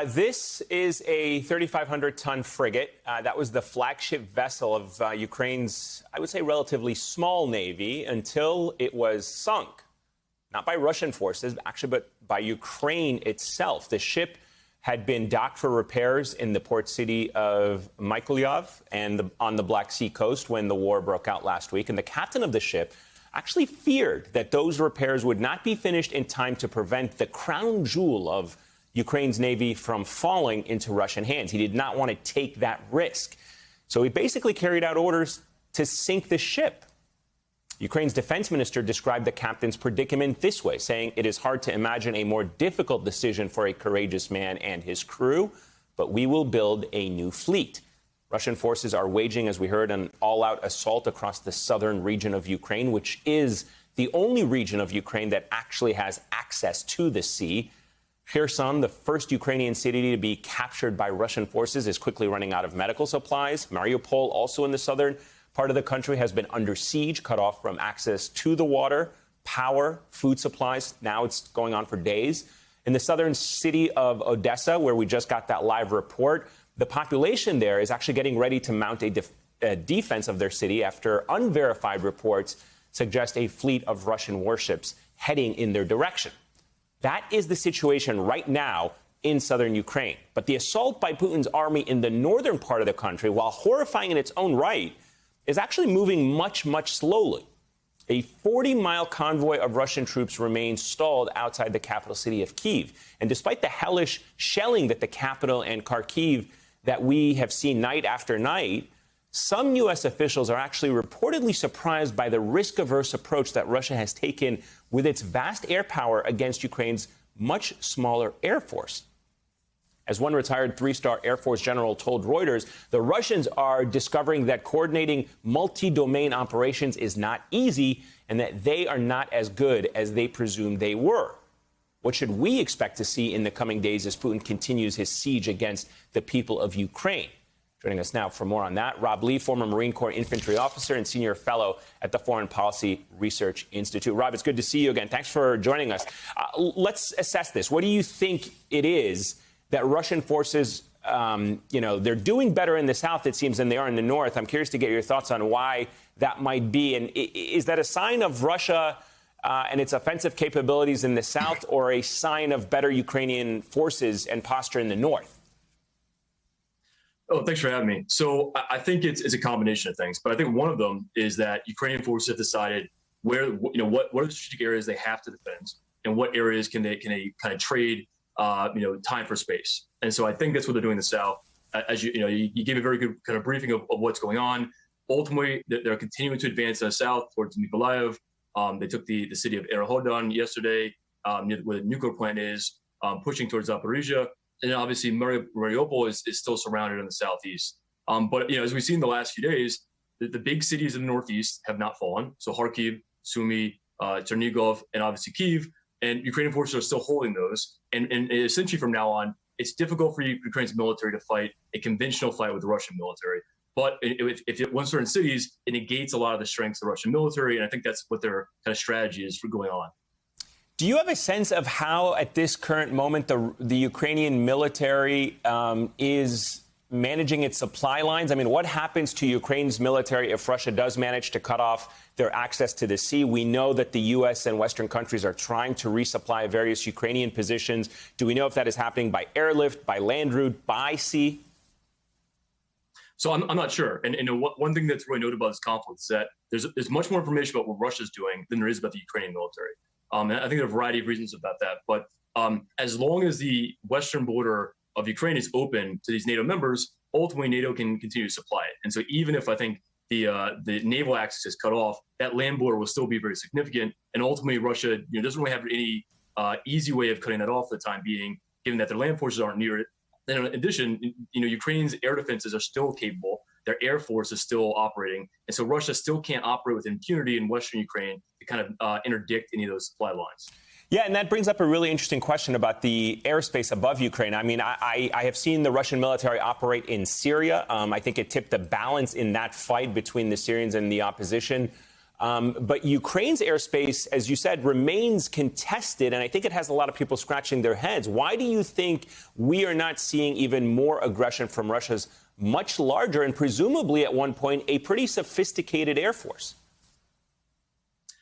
This is a 3,500-ton frigate. That was the flagship vessel of Ukraine's, I would say, relatively small navy until it was sunk. Not by Russian forces, actually, but by Ukraine itself. The ship had been docked for repairs in the port city of Mykolaiv and on the Black Sea coast when the war broke out last week. And the captain of the ship actually feared that those repairs would not be finished in time to prevent the crown jewel of Ukraine's navy from falling into Russian hands. He did not want to take that risk. So he basically carried out orders to sink the ship. Ukraine's defense minister described the captain's predicament this way, saying it is hard to imagine a more difficult decision for a courageous man and his crew, but we will build a new fleet. Russian forces are waging, as we heard, an all-out assault across the southern region of Ukraine, which is the only region of Ukraine that actually has access to the sea. Kherson, the first Ukrainian city to be captured by Russian forces, is quickly running out of medical supplies. Mariupol, also in the southern part of the country, has been under siege, cut off from access to the water, power, food supplies. Now it's going on for days. In the southern city of Odessa, where we just got that live report, the population there is actually getting ready to mount a defense of their city after unverified reports suggest a fleet of Russian warships heading in their direction. That is the situation right now in southern Ukraine. But the assault by Putin's army in the northern part of the country, while horrifying in its own right, is actually moving much, much slowly. A 40-mile convoy of Russian troops remains stalled outside the capital city of Kyiv. And despite the hellish shelling that the capital and Kharkiv that we have seen night after night, some U.S. officials are actually reportedly surprised by the risk-averse approach that Russia has taken with its vast air power against Ukraine's much smaller air force. As one retired three-star Air Force general told Reuters, the Russians are discovering that coordinating multi-domain operations is not easy and that they are not as good as they presumed they were. What should we expect to see in the coming days as Putin continues his siege against the people of Ukraine? Joining us now for more on that, Rob Lee, former Marine Corps infantry officer and senior fellow at the Foreign Policy Research Institute. Rob, it's good to see you again. Thanks for joining us. Let's assess this. What do you think it is that Russian forces, they're doing better in the south, it seems, than they are in the north? I'm curious to get your thoughts on why that might be. And is that a sign of Russia and its offensive capabilities in the south, or a sign of better Ukrainian forces and posture in the north? Oh, thanks for having me. So I think it's a combination of things, but I think one of them is that Ukrainian forces have decided what are the strategic areas they have to defend, and what areas can they kind of trade time for space. And so I think that's what they're doing in the south. As you gave a very good kind of briefing of what's going on. Ultimately, they're continuing to advance in the south towards Mykolaiv. They took the city of Erhodon yesterday, where the nuclear plant is, pushing towards Zaporizhia. And then obviously Mariupol is still surrounded in the southeast. But as we've seen the last few days, the big cities in the northeast have not fallen. So Kharkiv, Sumy, Chernigov, and obviously Kyiv. And Ukrainian forces are still holding those. And essentially from now on, it's difficult for Ukraine's military to fight a conventional fight with the Russian military. But if it wins certain cities, it negates a lot of the strengths of the Russian military. And I think that's what their kind of strategy is for going on. Do you have a sense of how, at this current moment, the Ukrainian military is managing its supply lines? I mean, what happens to Ukraine's military if Russia does manage to cut off their access to the sea? We know that the U.S. and Western countries are trying to resupply various Ukrainian positions. Do we know if that is happening by airlift, by land route, by sea? So I'm not sure. And one thing that's really notable about this conflict is that there's much more information about what Russia's doing than there is about the Ukrainian military. And I think there are a variety of reasons about that. But as long as the western border of Ukraine is open to these NATO members, ultimately NATO can continue to supply it. And so even if I think the naval access is cut off, that land border will still be very significant. And ultimately, Russia doesn't really have any easy way of cutting that off for the time being, given that their land forces aren't near it. Then in addition, Ukraine's air defenses are still capable. Their air force is still operating. And so Russia still can't operate with impunity in Western Ukraine to kind of interdict any of those supply lines. Yeah, and that brings up a really interesting question about the airspace above Ukraine. I mean, I have seen the Russian military operate in Syria. I think it tipped the balance in that fight between the Syrians and the opposition. But Ukraine's airspace, as you said, remains contested, and I think it has a lot of people scratching their heads. Why do you think we are not seeing even more aggression from Russia's much larger and presumably at one point a pretty sophisticated Air Force?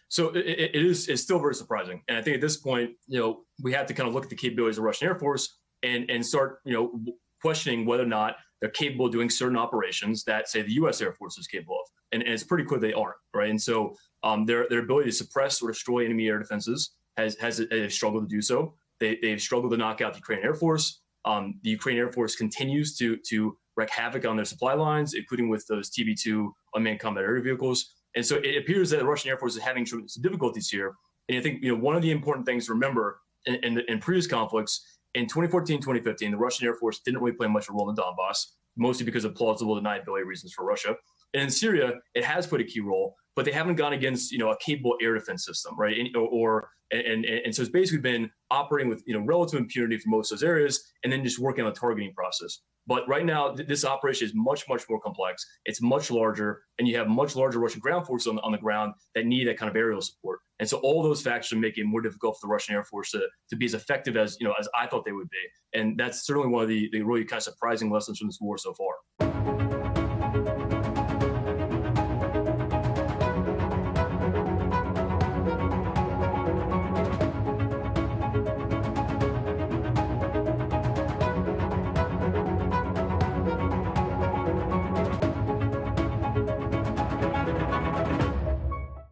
So it's still very surprising. And I think at this point, we have to kind of look at the capabilities of the Russian Air Force and start, questioning whether or not they're capable of doing certain operations that, say, the U.S. Air Force is capable of. And it's pretty clear they aren't, right? And so their ability to suppress or destroy enemy air defenses has struggled to do so. They've struggled to knock out the Ukrainian Air Force. The Ukrainian Air Force continues to wreak havoc on their supply lines, including with those TB2 unmanned combat air vehicles. And so it appears that the Russian Air Force is having some difficulties here. And I think one of the important things to remember in previous conflicts, in 2014, 2015, the Russian Air Force didn't really play much of a role in Donbass, mostly because of plausible deniability reasons for Russia. And in Syria, it has played a key role, but they haven't gone against a capable air defense system, right? And so it's basically been operating with relative impunity for most of those areas, and then just working on the targeting process. But right now, this operation is much, much more complex. It's much larger, and you have much larger Russian ground forces on the ground that need that kind of aerial support. And so all those factors are making it more difficult for the Russian Air Force to be as effective as as I thought they would be. And that's certainly one of the really kind of surprising lessons from this war so far.